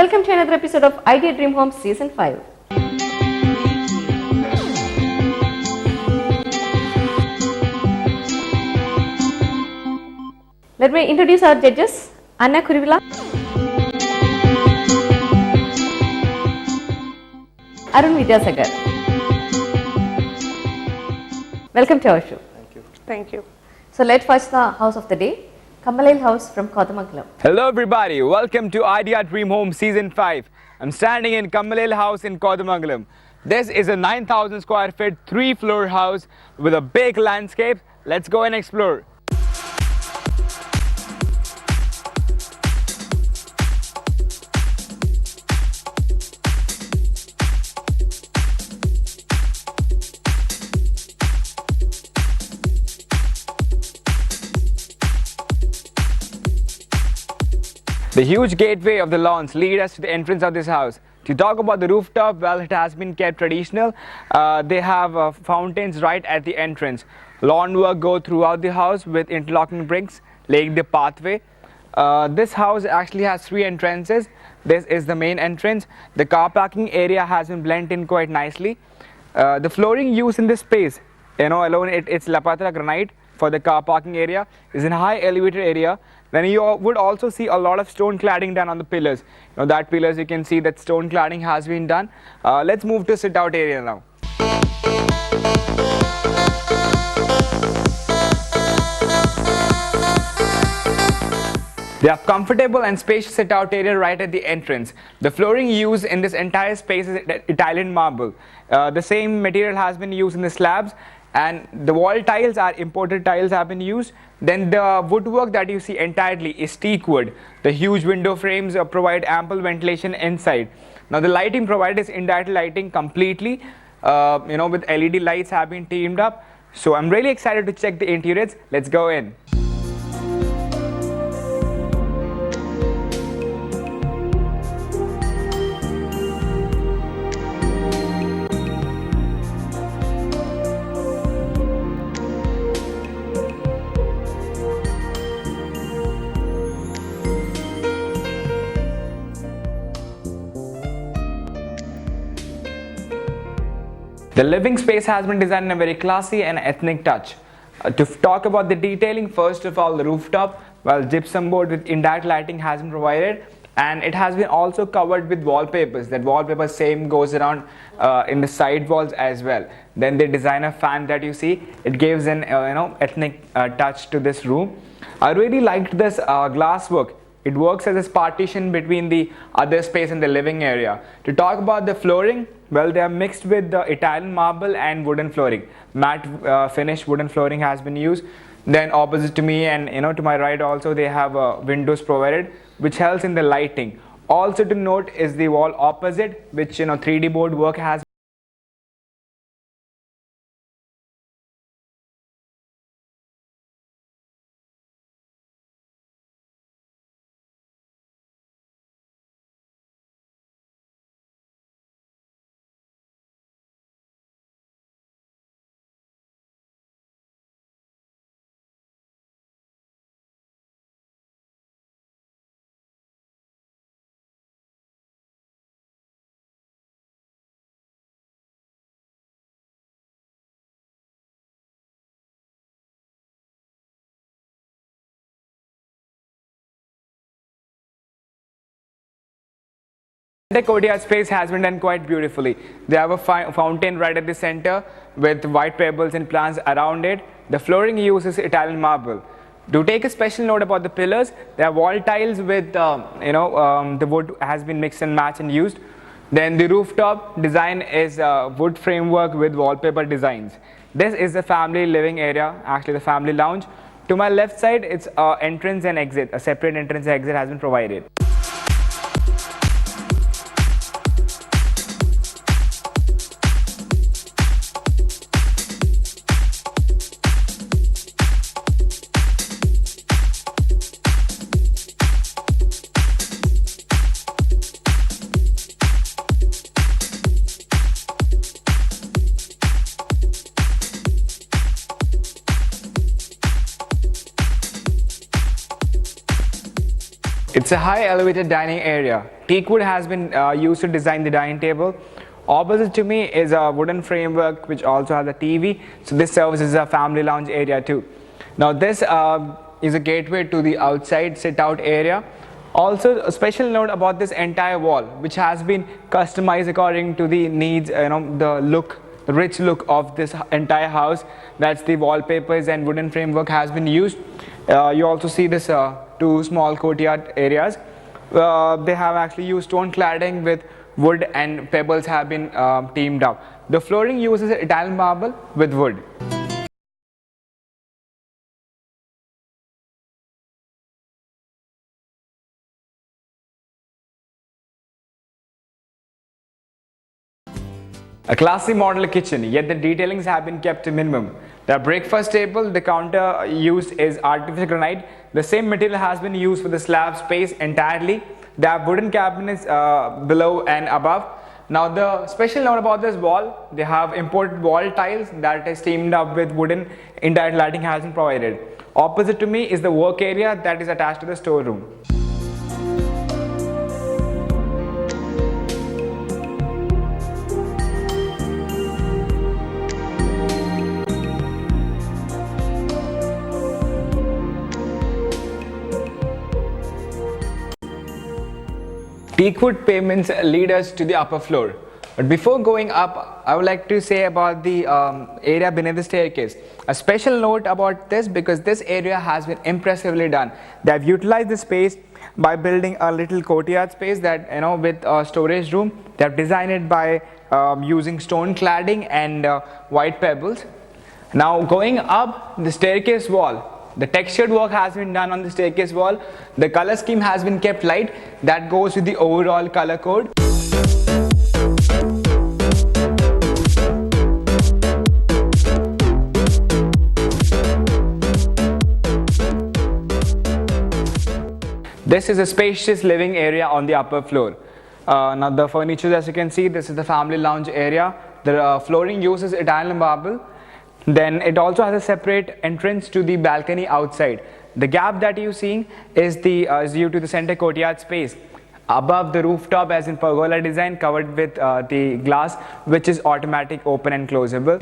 Welcome to another episode of Idea Dream Home Season 5. Let me introduce our judges. Anna Kurivila, Arun Vidyasagar. Welcome to our show. Thank you. So let's watch the house of the day. Kammalayil house from Kothamangalam. Hello everybody, welcome to Idea Dream Home Season 5. I'm standing in Kammalayil house in Kothamangalam. This is a 9,000 square feet, 3-floor house with a big landscape. Let's go and explore. The huge gateway of the lawns lead us to the entrance of this house. To talk about the rooftop, well, it has been kept traditional. They have fountains right at the entrance. Lawn work go throughout the house with interlocking bricks, laying the pathway. This house actually has 3 entrances. This is the main entrance. The car parking area has been blended in quite nicely. The flooring used in this space, alone it's Lapatra granite for the car parking area. Is in high elevated area. Then you would also see a lot of stone cladding done on the pillars. That pillars you can see that stone cladding has been done. Let's move to sit out area now. They have comfortable and spacious sit out area right at the entrance. The flooring used in this entire space is Italian marble. The same material has been used in the slabs, and the wall tiles are imported tiles have been used. Then the woodwork that you see entirely is teak wood. The huge window frames provide ample ventilation inside. Now the lighting provided is indirect lighting completely, with LED lights have been teamed up. So I'm really excited to check the interiors. Let's go in. The living space has been designed in a very classy and ethnic touch. To talk about the detailing, first of all, the rooftop, well, gypsum board with indirect lighting has been provided, and it has been also covered with wallpapers. That wallpaper same goes around in the side walls as well. Then the designer fan that you see, it gives an ethnic touch to this room. I really liked this glass work. It works as a partition between the other space and the living area. To talk about the flooring, well, they are mixed with the Italian marble and wooden flooring. Matte finished wooden flooring has been used. Then opposite to me and to my right also, they have windows provided, which helps in the lighting. Also to note is the wall opposite, which 3D board work has. The courtyard space has been done quite beautifully. They have a fountain right at the center with white pebbles and plants around it. The flooring uses Italian marble. To take a special note about the pillars, they have wall tiles with the wood has been mixed and matched and used. Then the rooftop design is wood framework with wallpaper designs. This is the family living area, actually the family lounge. To my left side, it's entrance and exit. A separate entrance and exit has been provided. It's a high elevated dining area. Teak wood has been used to design the dining table. Opposite to me is a wooden framework which also has a TV. So this serves as a family lounge area too. Now this is a gateway to the outside sit out area. Also a special note about this entire wall which has been customized according to the needs, the rich look of this entire house. That's the wallpapers and wooden framework has been used. You also see this two small courtyard areas. They have actually used stone cladding with wood and pebbles have been teamed up. The flooring uses Italian marble with wood. A classy model kitchen, yet the detailings have been kept to minimum. The breakfast table, the counter used is artificial granite. The same material has been used for the slab space entirely. There are wooden cabinets below and above. Now the special note about this wall, they have imported wall tiles that is teamed up with wooden. Indirect lighting has been provided. Opposite to me is the work area that is attached to the storeroom. Teakwood pavements lead us to the upper floor. But before going up, I would like to say about the area beneath the staircase. A special note about this because this area has been impressively done. They have utilized the space by building a little courtyard space that with a storage room. They have designed it by using stone cladding and white pebbles. Now going up the staircase wall, the textured work has been done on the staircase wall. The color scheme has been kept light. That goes with the overall color code. This is a spacious living area on the upper floor. Now the furniture, as you can see, this is the family lounge area. The flooring uses Italian marble. Then it also has a separate entrance to the balcony outside. The gap that you see is due to the center courtyard space. Above the rooftop as in pergola design covered with the glass which is automatic open and closable.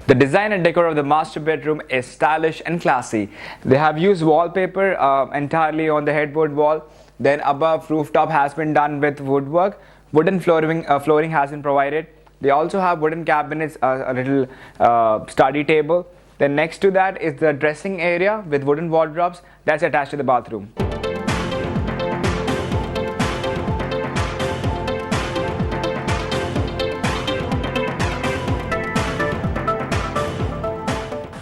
The design and decor of the master bedroom is stylish and classy. They have used wallpaper entirely on the headboard wall. Then above rooftop has been done with woodwork. Wooden flooring has been provided. They also have wooden cabinets, a little study table. Then next to that is the dressing area with wooden wardrobes that's attached to the bathroom.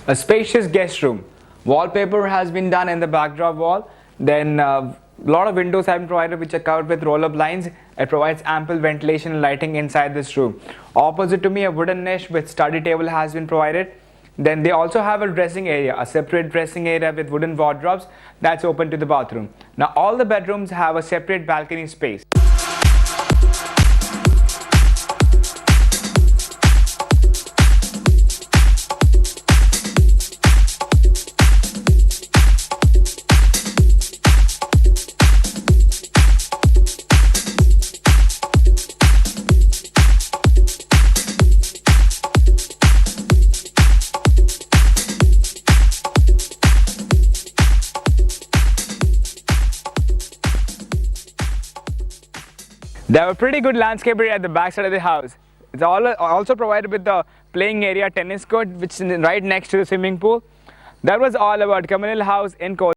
A spacious guest room. Wallpaper has been done in the backdrop wall. Then a lot of windows have been provided which are covered with roll-up blinds. It provides ample ventilation and lighting inside this room. Opposite to me, a wooden niche with study table has been provided. Then they also have a dressing area, a separate dressing area with wooden wardrobes that's open to the bathroom. Now all the bedrooms have a separate balcony space. They have a pretty good landscape area at the back side of the house. It's also provided with the playing area tennis court which is right next to the swimming pool. That was all about Kammalayil House in Kothamangalam.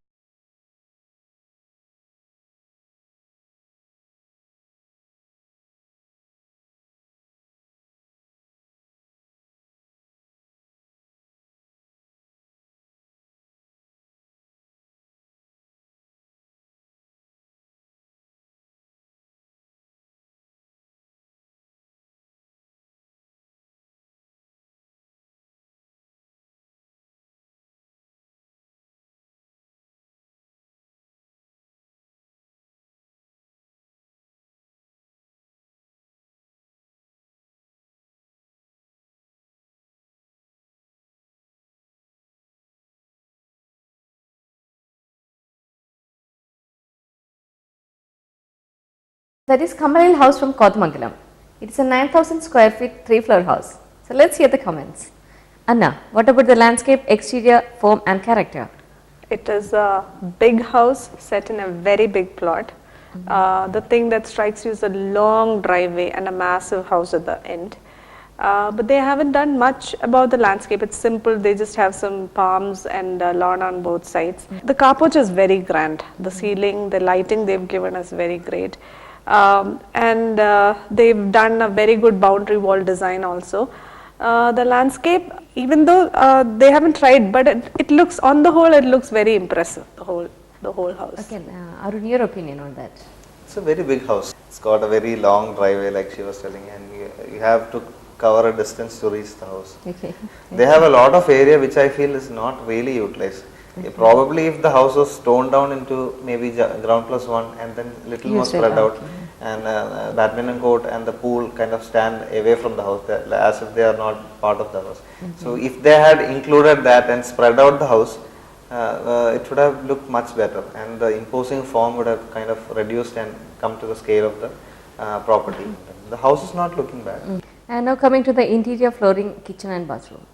That is Kammalayil house from Kothamangalam. It is a 9,000 square feet 3-floor house. So let's hear the comments. Anna, what about the landscape, exterior, form and character? It is a big house set in a very big plot. The thing that strikes you is a long driveway and a massive house at the end. But they haven't done much about the landscape. It's simple. They just have some palms and lawn on both sides. The carport is very grand. The ceiling, the lighting they've given is very great. And they've done a very good boundary wall design also. The landscape, even though they haven't tried, but it looks, on the whole, it looks very impressive, the whole house. Okay, Arun, your opinion on that? It's a very big house. It's got a very long driveway, like she was telling, and you have to cover a distance to reach the house. Okay. They have a lot of area which I feel is not really utilized. Okay. Probably if the house was toned down into maybe ground plus one and then little more spread out, and badminton court and the pool kind of stand away from the house as if they are not part of the house. So if they had included that and spread out the house, it would have looked much better, and the imposing form would have kind of reduced and come to the scale of the property. The house is not looking bad. And now coming to the interior flooring, kitchen and bathroom.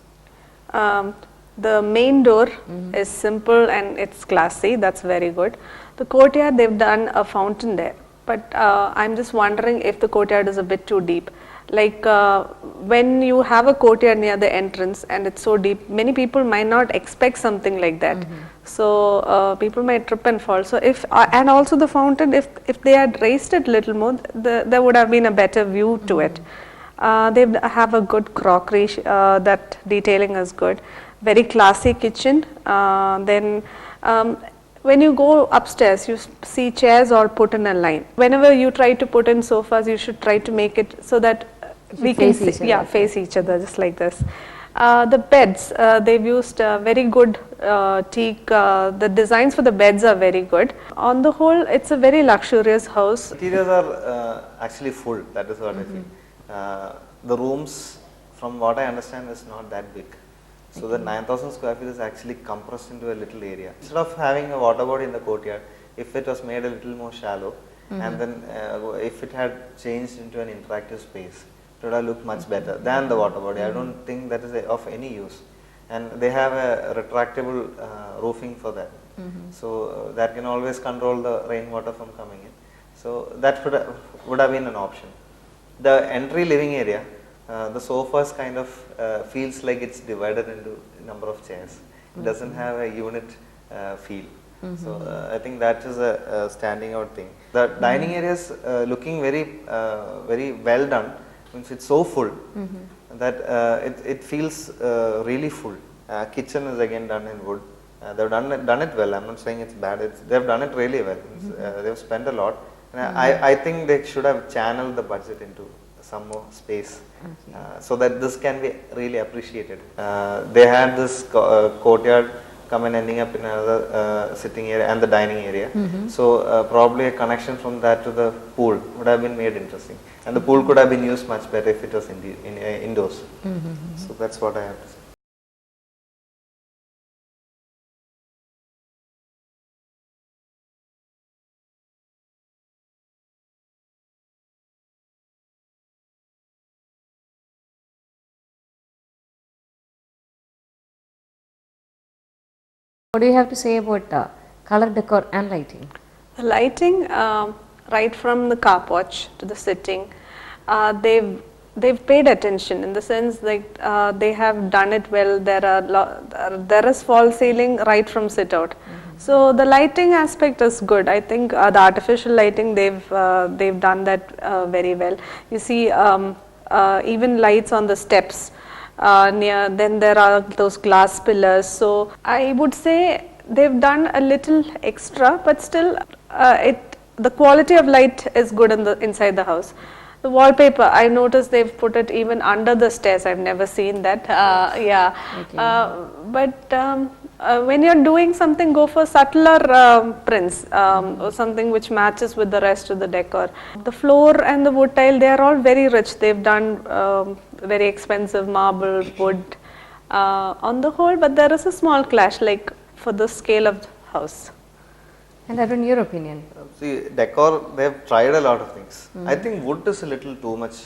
The main door is simple and it's classy. That's very good. The courtyard, they've done a fountain there. But I'm just wondering if the courtyard is a bit too deep. Like when you have a courtyard near the entrance and it's so deep, many people might not expect something like that. So people might trip and fall. So if and also the fountain, if they had raised it a little more, there would have been a better view to it. They have a good crockery. That detailing is good. Very classy kitchen. Then. When you go upstairs, you see chairs are put in a line. Whenever you try to put in sofas, you should try to make it so that we can face each other, just like this. The beds, they've used very good teak. The designs for the beds are very good. On the whole, it's a very luxurious house. Interiors are actually full. That is what I feel. The rooms, from what I understand, is not that big. So the 9,000 square feet is actually compressed into a little area. Instead of having a water body in the courtyard, if it was made a little more shallow, and then if it had changed into an interactive space, it would have looked much better than the water body. I don't think that is of any use. And they have a retractable roofing for that. So that can always control the rainwater from coming in. So that would have been an option. The entry living area, the sofas kind of feels like it's divided into a number of chairs. It doesn't have a unit feel. So I think that is a standing out thing. The dining area is looking very well done. Means it's so full that it feels really full. Kitchen is again done in wood. They've done it well. I'm not saying it's bad. They've done it really well. They've spent a lot. And I think they should have channeled the budget into some more space, so that this can be really appreciated. They had this courtyard come and ending up in another sitting area and the dining area. So probably a connection from that to the pool would have been made interesting, and the pool could have been used much better if it was indoors. So that's what I have to say. What do you have to say about color decor and lighting? The lighting, right from the car porch to the sitting, they've paid attention in the sense like they have done it well. There is false ceiling right from sit out. So the lighting aspect is good. I think the artificial lighting they've done that very well. You see even lights on the steps. Then there are those glass pillars. So I would say they've done a little extra, but still the quality of light is good inside the house. The wallpaper, I noticed they've put it even under the stairs. I've never seen that. But when you're doing something, go for subtler prints, or something which matches with the rest of the decor. The floor and the wood tile, they are all very rich. They've done very expensive marble, wood on the whole, but there is a small clash like for the scale of the house. And Arun, your opinion? See, decor, they have tried a lot of things. I think wood is a little too much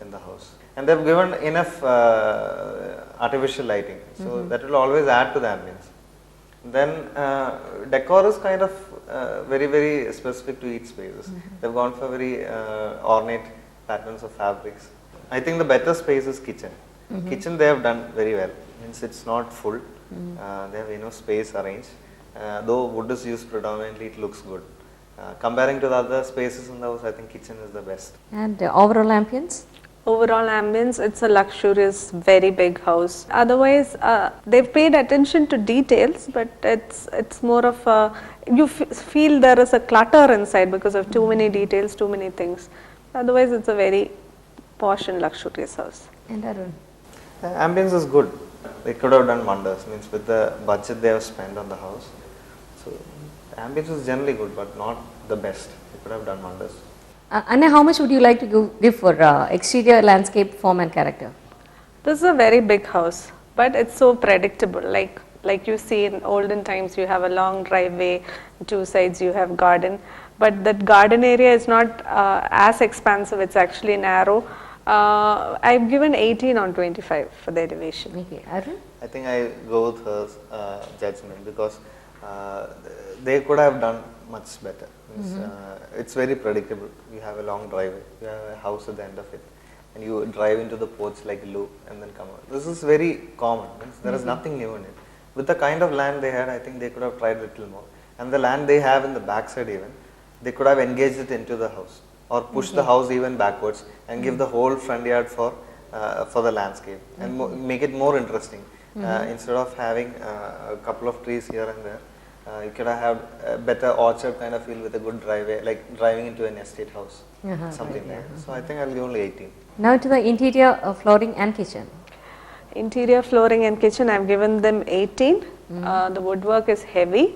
in the house. And they have given enough artificial lighting. So that will always add to the ambience. Then decor is kind of very, very specific to each spaces. They've gone for very ornate patterns of fabrics. I think the better space is kitchen. Kitchen they have done very well. Means it's not full. They have enough space arranged. Though wood is used predominantly, it looks good. Comparing to the other spaces in the house, I think kitchen is the best. And overall ambience? Overall ambience, it's a luxurious, very big house. Otherwise, they've paid attention to details, but it's more of a, you feel there is a clutter inside because of too many details, too many things. Otherwise, it's a very posh and luxurious house. And Arun? Ambience is good. They could have done wonders. Means with the budget they have spent on the house. So ambience is generally good, but not the best. They could have done wonders. Anna, how much would you like to give for exterior, landscape, form and character? This is a very big house, but it's so predictable. Like you see in olden times, you have a long driveway, two sides you have garden, but that garden area is not as expansive, it's actually narrow. I've given 18 on 25 for the elevation. Okay, Arun? I think I go with her judgment because they could have done much better. Means, it's very predictable. You have a long driveway, you have a house at the end of it, and you drive into the porch like a loop and then come out. This is very common. Means there is nothing new in it. With the kind of land they had, I think they could have tried a little more. And the land they have in the backside even, they could have engaged it into the house or push the house even backwards and give the whole front yard for the landscape and make it more interesting. Instead of having a couple of trees here and there, you could have a better orchard kind of feel with a good driveway, like driving into an estate house, something like that. So I think I'll give only 18. Now to the interior flooring and kitchen. Interior flooring and kitchen, I've given them 18. The woodwork is heavy.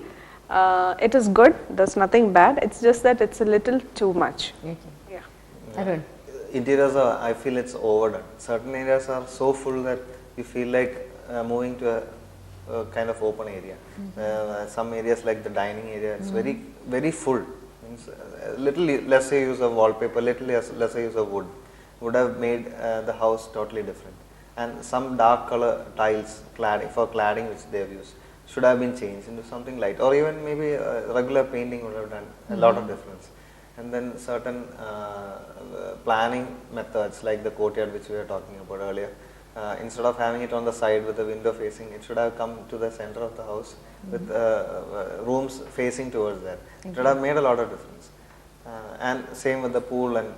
It is good. There's nothing bad. It's just that it's a little too much. Okay. Yeah. Arun? Interiors are, I feel it's overdone. Certain areas are so full that you feel like moving to a kind of open area. Some areas like the dining area, it's very, very full. Means little lesser use of wallpaper, little lesser use of wood would have made the house totally different. And some dark color tiles for cladding which they have used should have been changed into something light, or even maybe regular painting would have done a lot of difference. And then certain planning methods like the courtyard which we were talking about earlier, instead of having it on the side with the window facing, it should have come to the center of the house with rooms facing towards that. It would have made a lot of difference. And same with the pool and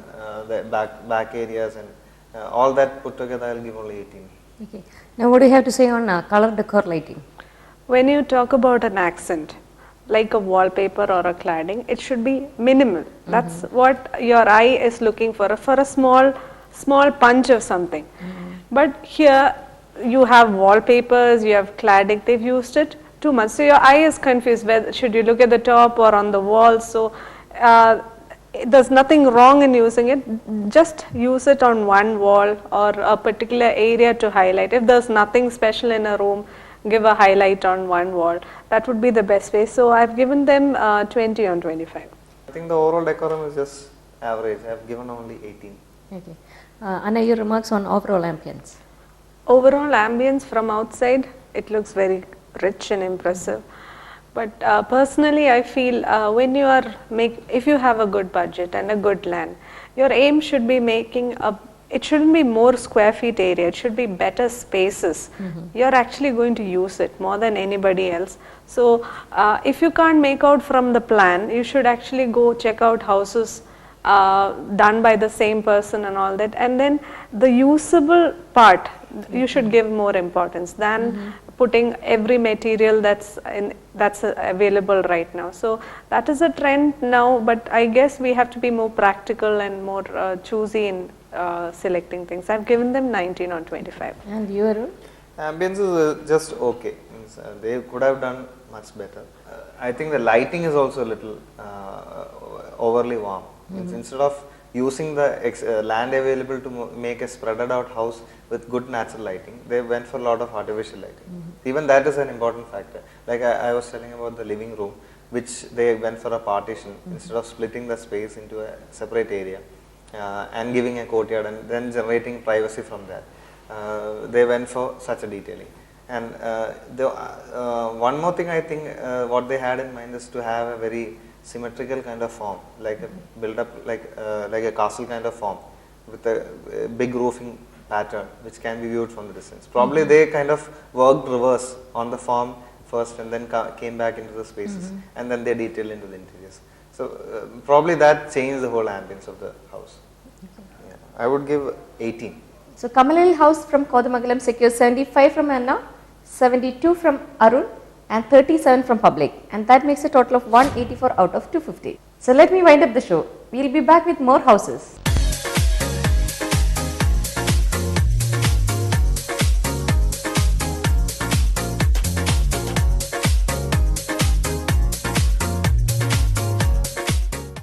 the back areas and all that put together, I will give only 18. Okay. Now what do you have to say on color decor lighting? When you talk about an accent, like a wallpaper or a cladding, it should be minimal. That's what your eye is looking for a small punch of something. But here you have wallpapers, you have cladding, they've used it too much. So your eye is confused, whether should you look at the top or on the wall. So there's nothing wrong in using it, just use it on one wall or a particular area to highlight. If there's nothing special in a room, give a highlight on one wall. That would be the best way. So I've given them 20 on 25. I think the overall decorum is just average. I've given only 18. Okay. Anna, your remarks on overall ambience? Overall ambience from outside, it looks very rich and impressive. But personally, I feel when you are if you have a good budget and a good land, your aim should be making it shouldn't be more square feet area, it should be better spaces. You're actually going to use it more than anybody else. So if you can't make out from the plan, you should actually go check out houses done by the same person and all that. And then the usable part, you should give more importance than putting every material that's available right now. So that is a trend now, but I guess we have to be more practical and more choosy in selecting things. I've given them 19 on 25. And your Ambience is just okay. Means, they could have done much better. I think the lighting is also a little overly warm. Means instead of using the land available to make a spreaded out house with good natural lighting, they went for a lot of artificial lighting. Even that is an important factor. Like I was telling about the living room, which they went for a partition instead of splitting the space into a separate area and giving a courtyard and then generating privacy from that. They went for such a detailing. And one more thing I think what they had in mind is to have a very symmetrical kind of form, like a build up like a castle kind of form with a big roofing pattern which can be viewed from the distance. Probably they kind of worked reverse on the form first and then came back into the spaces and then they detailed into the interiors. So probably that changed the whole ambience of the house. Yeah. I would give 18. So Kammalayil house from Kothamangalam secures 75 from Anna, 72 from Arun and 37 from public, and that makes a total of 184 out of 250. So let me wind up the show. We will be back with more houses.